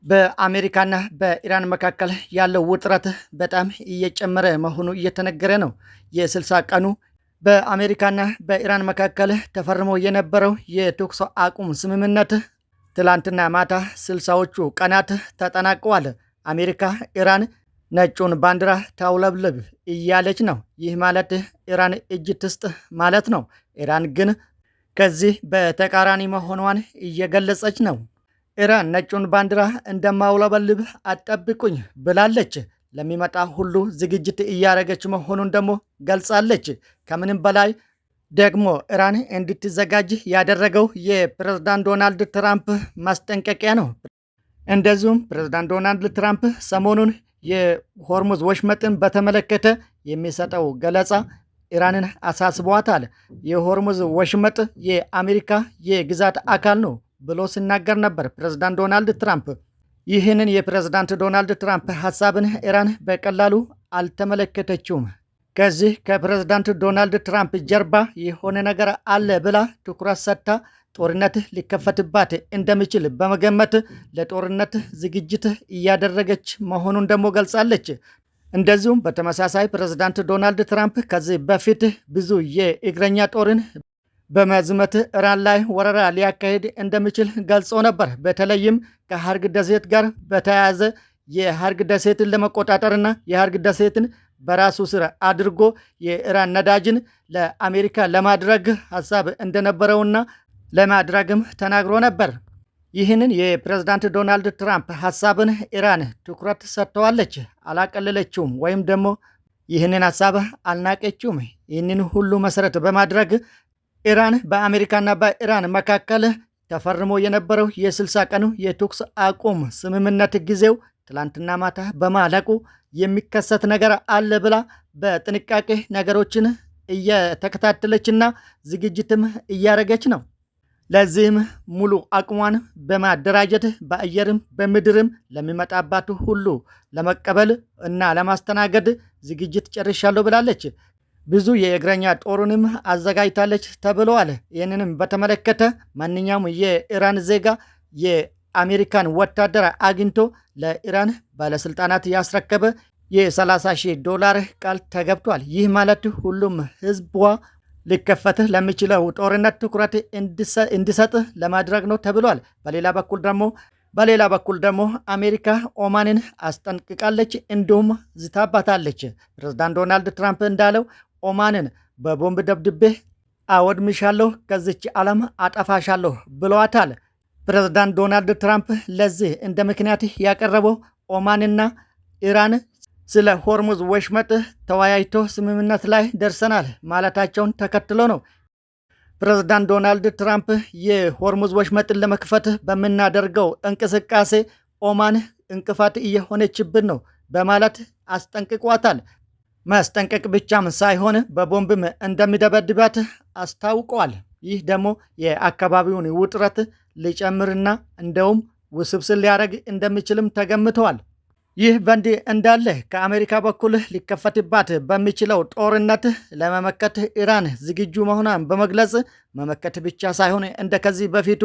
በአሜሪካና በኢራን መካከል ያለው ውጥረት በጣም እየጨመረ መሆኑ እየተነገረ ነው። የ60 ቀኑ በአሜሪካና በኢራን መካከል ተፈርሞ የነበረው የተኩስ አቁም ስምምነት ትላንትና ማታ 60ዎቹ ቀናት ተጠናቀዋል። አሜሪካ ኢራን ነጩን ባንዲራ ታውለብልብ እያለች ነው። ይህ ማለት ኢራን እጅ ትስጥ ማለት ነው። ኢራን ግን ከዚህ በተቃራኒ መሆኗን እየገለጸች ነው። ኢራን ነጩን ባንዲራ እንደማውለበልብ አጠብቁኝ ብላለች። ለሚመጣ ሁሉ ዝግጅት እያደረገች መሆኑን ደግሞ ገልጻለች። ከምንም በላይ ደግሞ ኢራን እንድትዘጋጅ ያደረገው የፕሬዝዳንት ዶናልድ ትራምፕ ማስጠንቀቂያ ነው። እንደዚሁም ፕሬዝዳንት ዶናልድ ትራምፕ ሰሞኑን የሆርሙዝ ወሽመጥን በተመለከተ የሚሰጠው ገለጻ ኢራንን አሳስቧታል። የሆርሙዝ ወሽመጥ የአሜሪካ የግዛት አካል ነው ብሎ ሲናገር ነበር ፕሬዝዳንት ዶናልድ ትራምፕ። ይህንን የፕሬዝዳንት ዶናልድ ትራምፕ ሀሳብን ኢራን በቀላሉ አልተመለከተችውም። ከዚህ ከፕሬዝዳንት ዶናልድ ትራምፕ ጀርባ የሆነ ነገር አለ ብላ ትኩረት ሰጥታ ጦርነት ሊከፈትባት እንደሚችል በመገመት ለጦርነት ዝግጅት እያደረገች መሆኑን ደግሞ ገልጻለች። እንደዚሁም በተመሳሳይ ፕሬዝዳንት ዶናልድ ትራምፕ ከዚህ በፊት ብዙ የእግረኛ ጦርን በመዝመት ኢራን ላይ ወረራ ሊያካሄድ እንደሚችል ገልጾ ነበር። በተለይም ከሀርግ ደሴት ጋር በተያያዘ የሀርግ ደሴትን ለመቆጣጠርና የሀርግ ደሴትን በራሱ ስር አድርጎ የኢራን ነዳጅን ለአሜሪካ ለማድረግ ሀሳብ እንደነበረውና ለማድረግም ተናግሮ ነበር። ይህንን የፕሬዝዳንት ዶናልድ ትራምፕ ሀሳብን ኢራን ትኩረት ሰጥተዋለች፣ አላቀለለችውም ወይም ደግሞ ይህንን ሀሳብ አልናቀችውም። ይህንን ሁሉ መሰረት በማድረግ ኢራን በአሜሪካና በኢራን መካከል ተፈርሞ የነበረው የ60 ቀኑ የተኩስ አቁም ስምምነት ጊዜው ትላንትና ማታ በማለቁ የሚከሰት ነገር አለ ብላ በጥንቃቄ ነገሮችን እየተከታተለችና ዝግጅትም እያደረገች ነው። ለዚህም ሙሉ አቅሟን በማደራጀት በአየርም በምድርም ለሚመጣባት ሁሉ ለመቀበል እና ለማስተናገድ ዝግጅት ጨርሻለሁ ብላለች። ብዙ የእግረኛ ጦሩንም አዘጋጅታለች ተብለዋል። ይህንንም በተመለከተ ማንኛውም የኢራን ዜጋ የአሜሪካን ወታደር አግኝቶ ለኢራን ባለስልጣናት ያስረከበ $30,000 ቃል ተገብቷል። ይህ ማለት ሁሉም ህዝቧ ሊከፈት ለሚችለው ጦርነት ትኩረት እንዲሰጥ ለማድረግ ነው ተብሏል። በሌላ በኩል ደግሞ አሜሪካ ኦማንን አስጠንቅቃለች፣ እንዲሁም ዝታባታለች። ፕሬዝዳንት ዶናልድ ትራምፕ እንዳለው ኦማንን በቦምብ ደብድቤ አወድምሻለሁ፣ ከዚች ዓለም አጠፋሻለሁ ብለዋታል። ፕሬዝዳንት ዶናልድ ትራምፕ ለዚህ እንደ ምክንያት ያቀረበው ኦማንና ኢራን ስለ ሆርሙዝ ወሽመጥ ተወያይቶ ስምምነት ላይ ደርሰናል ማለታቸውን ተከትሎ ነው። ፕሬዝዳንት ዶናልድ ትራምፕ የሆርሙዝ ወሽመጥን ለመክፈት በምናደርገው እንቅስቃሴ ኦማን እንቅፋት እየሆነችብን ነው በማለት አስጠንቅቋታል። ማስጠንቀቅ ብቻም ሳይሆን በቦምብም እንደሚደበድባት አስታውቀዋል። ይህ ደግሞ የአካባቢውን ውጥረት ሊጨምርና እንደውም ውስብስብ ሊያደርግ እንደሚችልም ተገምተዋል። ይህ በእንዲህ እንዳለ ከአሜሪካ በኩል ሊከፈትባት በሚችለው ጦርነት ለመመከት ኢራን ዝግጁ መሆኗን በመግለጽ መመከት ብቻ ሳይሆን እንደ ከዚህ በፊቱ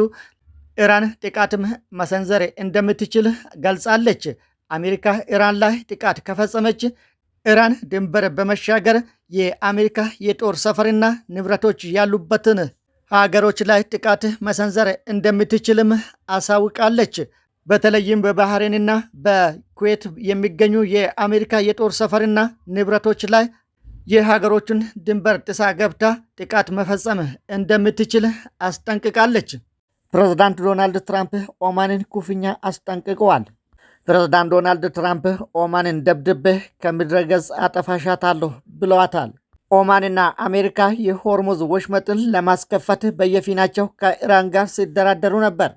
ኢራን ጥቃትም መሰንዘር እንደምትችል ገልጻለች። አሜሪካ ኢራን ላይ ጥቃት ከፈጸመች ኢራን ድንበር በመሻገር የአሜሪካ የጦር ሰፈርና ንብረቶች ያሉበትን ሀገሮች ላይ ጥቃት መሰንዘር እንደምትችልም አሳውቃለች። በተለይም በባህሬንና በኩዌት የሚገኙ የአሜሪካ የጦር ሰፈርና ንብረቶች ላይ የሀገሮቹን ድንበር ጥሳ ገብታ ጥቃት መፈጸም እንደምትችል አስጠንቅቃለች። ፕሬዝዳንት ዶናልድ ትራምፕ ኦማንን ኩፍኛ አስጠንቅቀዋል። ፕሬዝዳንት ዶናልድ ትራምፕ ኦማንን ደብድቤ ከምድረ ገጽ አጠፋሻታለሁ ብለዋታል። ኦማንና አሜሪካ የሆርሙዝ ወሽመጥን ለማስከፈት በየፊናቸው ከኢራን ጋር ሲደራደሩ ነበር።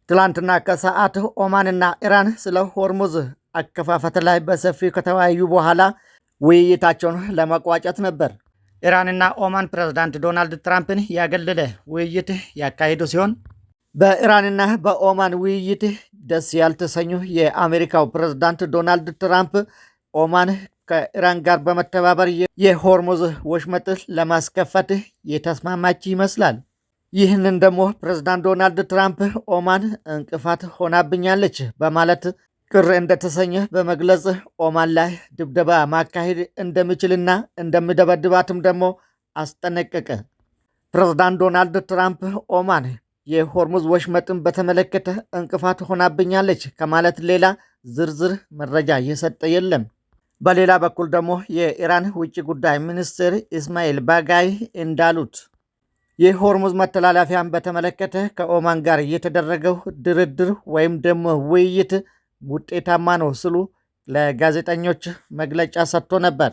ትላንትና ከሰዓት ኦማንና ኢራን ስለ ሆርሙዝ አከፋፈት ላይ በሰፊው ከተወያዩ በኋላ ውይይታቸውን ለመቋጨት ነበር። ኢራንና ኦማን ፕሬዝዳንት ዶናልድ ትራምፕን ያገለለ ውይይት ያካሄዱ ሲሆን በኢራንና በኦማን ውይይት ደስ ያልተሰኙ የአሜሪካው ፕሬዝዳንት ዶናልድ ትራምፕ ኦማን ከኢራን ጋር በመተባበር የሆርሙዝ ወሽመጥ ለማስከፈት የተስማማች ይመስላል። ይህንን ደግሞ ፕሬዝዳንት ዶናልድ ትራምፕ ኦማን እንቅፋት ሆናብኛለች በማለት ቅር እንደተሰኘ በመግለጽ ኦማን ላይ ድብደባ ማካሄድ እንደሚችልና እንደሚደበድባትም ደግሞ አስጠነቀቀ። ፕሬዝዳንት ዶናልድ ትራምፕ ኦማን የሆርሙዝ ወሽመጥን በተመለከተ እንቅፋት ሆናብኛለች ከማለት ሌላ ዝርዝር መረጃ የሰጠ የለም። በሌላ በኩል ደግሞ የኢራን ውጭ ጉዳይ ሚኒስትር ኢስማኤል ባጋይ እንዳሉት የሆርሙዝ መተላለፊያን በተመለከተ ከኦማን ጋር የተደረገው ድርድር ወይም ደግሞ ውይይት ውጤታማ ነው ሲሉ ለጋዜጠኞች መግለጫ ሰጥቶ ነበር።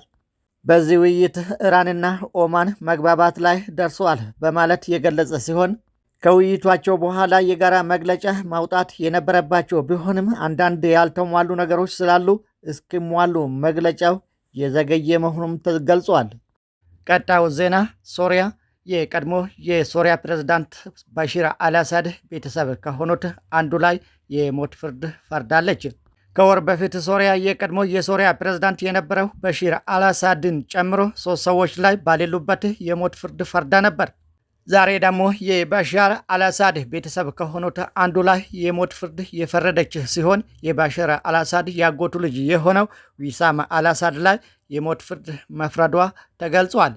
በዚህ ውይይት ኢራንና ኦማን መግባባት ላይ ደርሰዋል በማለት የገለጸ ሲሆን ከውይይቷቸው በኋላ የጋራ መግለጫ ማውጣት የነበረባቸው ቢሆንም አንዳንድ ያልተሟሉ ነገሮች ስላሉ እስኪሟሉ መግለጫው የዘገየ መሆኑም ተገልጿል። ቀጣዩ ዜና ሶሪያ የቀድሞ የሶሪያ ፕሬዝዳንት ባሺር አልአሳድ ቤተሰብ ከሆኑት አንዱ ላይ የሞት ፍርድ ፈርዳለች። ከወር በፊት ሶሪያ የቀድሞ የሶሪያ ፕሬዝዳንት የነበረው ባሺር አልአሳድን ጨምሮ 3 ሰዎች ላይ ባሌሉበት የሞት ፍርድ ፈርዳ ነበር። ዛሬ ደግሞ የባሻር አልአሳድ ቤተሰብ ከሆኑት አንዱ ላይ የሞት ፍርድ የፈረደች ሲሆን የባሻር አልአሳድ ያጎቱ ልጅ የሆነው ዊሳም አልአሳድ ላይ የሞት ፍርድ መፍረዷ ተገልጿል።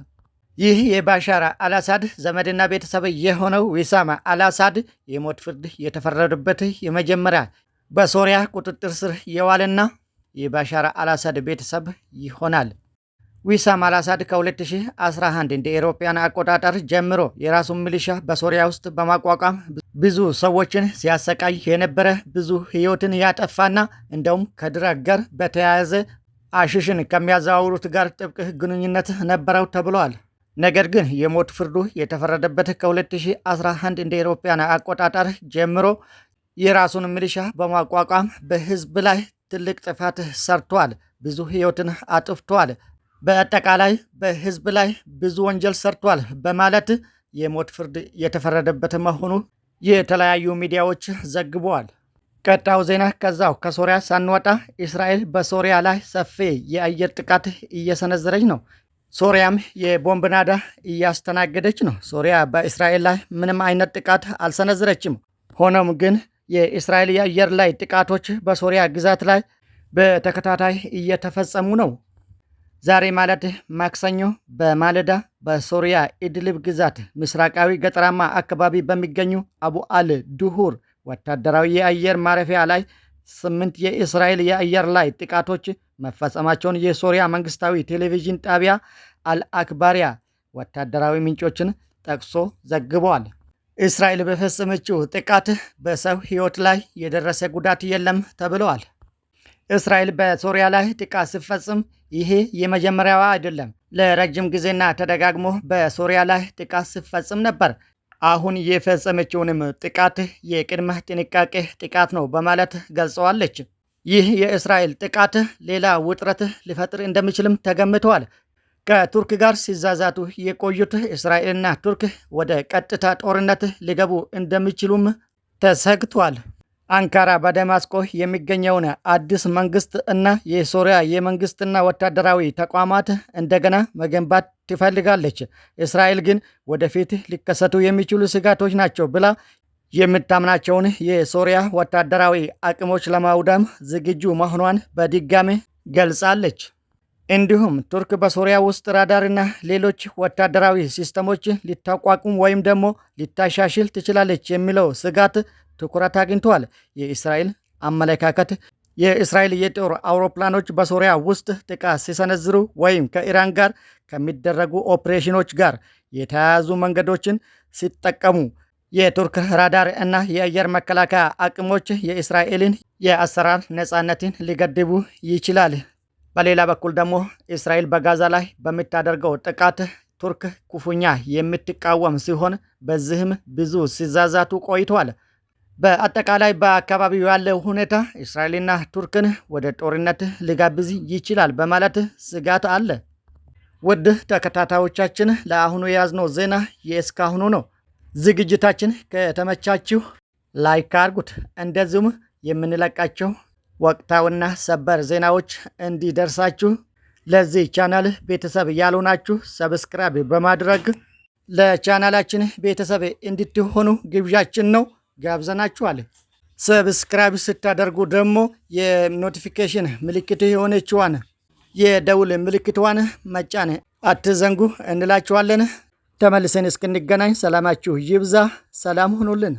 ይህ የባሻር አልአሳድ ዘመድና ቤተሰብ የሆነው ዊሳም አልአሳድ የሞት ፍርድ የተፈረደበት የመጀመሪያ በሶሪያ ቁጥጥር ስር የዋለና የባሻር አልአሳድ ቤተሰብ ይሆናል። ዊሳም አልአሳድ ከ2011 እንደ አውሮፓውያን አቆጣጠር ጀምሮ የራሱን ሚሊሻ በሶሪያ ውስጥ በማቋቋም ብዙ ሰዎችን ሲያሰቃይ የነበረ ብዙ ሕይወትን ያጠፋና እንደውም ከድራግ ጋር በተያያዘ አሽሽን ከሚያዘዋውሩት ጋር ጥብቅ ግንኙነት ነበረው ተብሏል። ነገር ግን የሞት ፍርዱ የተፈረደበት ከ2011 እንደ አውሮፓውያን አቆጣጠር ጀምሮ የራሱን ሚሊሻ በማቋቋም በሕዝብ ላይ ትልቅ ጥፋት ሰርቷል፣ ብዙ ሕይወትን አጥፍቷል፣ በአጠቃላይ በሕዝብ ላይ ብዙ ወንጀል ሰርቷል በማለት የሞት ፍርድ የተፈረደበት መሆኑ የተለያዩ ሚዲያዎች ዘግበዋል። ቀጣዩ ዜና ከዛው ከሶሪያ ሳንወጣ እስራኤል በሶሪያ ላይ ሰፊ የአየር ጥቃት እየሰነዘረች ነው። ሶሪያም የቦምብ ናዳ እያስተናገደች ነው። ሶሪያ በእስራኤል ላይ ምንም አይነት ጥቃት አልሰነዘረችም። ሆኖም ግን የእስራኤል የአየር ላይ ጥቃቶች በሶሪያ ግዛት ላይ በተከታታይ እየተፈጸሙ ነው። ዛሬ ማለት ማክሰኞ በማለዳ በሶሪያ ኢድሊብ ግዛት ምስራቃዊ ገጠራማ አካባቢ በሚገኙ አቡ አል ዱሁር ወታደራዊ የአየር ማረፊያ ላይ 8 የእስራኤል የአየር ላይ ጥቃቶች መፈጸማቸውን የሶሪያ መንግስታዊ ቴሌቪዥን ጣቢያ አልአክባሪያ ወታደራዊ ምንጮችን ጠቅሶ ዘግቧል። እስራኤል በፈጸመችው ጥቃት በሰው ሕይወት ላይ የደረሰ ጉዳት የለም ተብለዋል። እስራኤል በሶሪያ ላይ ጥቃት ስትፈጽም ይሄ የመጀመሪያዋ አይደለም። ለረጅም ጊዜና ተደጋግሞ በሶሪያ ላይ ጥቃት ስትፈጽም ነበር። አሁን የፈጸመችውንም ጥቃት የቅድመ ጥንቃቄ ጥቃት ነው በማለት ገልጸዋለች። ይህ የእስራኤል ጥቃት ሌላ ውጥረት ሊፈጥር እንደሚችልም ተገምተዋል። ከቱርክ ጋር ሲዛዛቱ የቆዩት እስራኤልና ቱርክ ወደ ቀጥታ ጦርነት ሊገቡ እንደሚችሉም ተሰግቷል። አንካራ በደማስቆ የሚገኘውን አዲስ መንግስት እና የሶሪያ የመንግስትና ወታደራዊ ተቋማት እንደገና መገንባት ትፈልጋለች። እስራኤል ግን ወደፊት ሊከሰቱ የሚችሉ ስጋቶች ናቸው ብላ የምታምናቸውን የሶሪያ ወታደራዊ አቅሞች ለማውደም ዝግጁ መሆኗን በድጋሜ ገልጻለች። እንዲሁም ቱርክ በሶሪያ ውስጥ ራዳርና ሌሎች ወታደራዊ ሲስተሞች ሊታቋቁም ወይም ደግሞ ሊታሻሽል ትችላለች የሚለው ስጋት ትኩረት አግኝተዋል። የእስራኤል አመለካከት የእስራኤል የጦር አውሮፕላኖች በሶሪያ ውስጥ ጥቃት ሲሰነዝሩ ወይም ከኢራን ጋር ከሚደረጉ ኦፕሬሽኖች ጋር የተያያዙ መንገዶችን ሲጠቀሙ የቱርክ ራዳር እና የአየር መከላከያ አቅሞች የእስራኤልን የአሰራር ነፃነትን ሊገድቡ ይችላል። በሌላ በኩል ደግሞ እስራኤል በጋዛ ላይ በምታደርገው ጥቃት ቱርክ ክፉኛ የምትቃወም ሲሆን በዚህም ብዙ ሲዛዛቱ ቆይተዋል። በአጠቃላይ በአካባቢው ያለው ሁኔታ እስራኤልና ቱርክን ወደ ጦርነት ሊጋብዝ ይችላል በማለት ስጋት አለ። ውድ ተከታታዮቻችን ለአሁኑ የያዝነው ዜና የእስካሁኑ ነው። ዝግጅታችን ከተመቻችሁ ላይክ አድርጉት። እንደዚሁም የምንለቃቸው ወቅታዊና ሰበር ዜናዎች እንዲደርሳችሁ ለዚህ ቻናል ቤተሰብ ያልሆናችሁ ሰብስክራይብ በማድረግ ለቻናላችን ቤተሰብ እንድትሆኑ ግብዣችን ነው። ጋብዘናችኋል። ሰብስክራይብ ስታደርጉ ደግሞ የኖቲፊኬሽን ምልክት የሆነችዋን የደውል ምልክቷን መጫን አትዘንጉ እንላችኋለን። ተመልሰን እስክንገናኝ ሰላማችሁ ይብዛ። ሰላም ሁኑልን።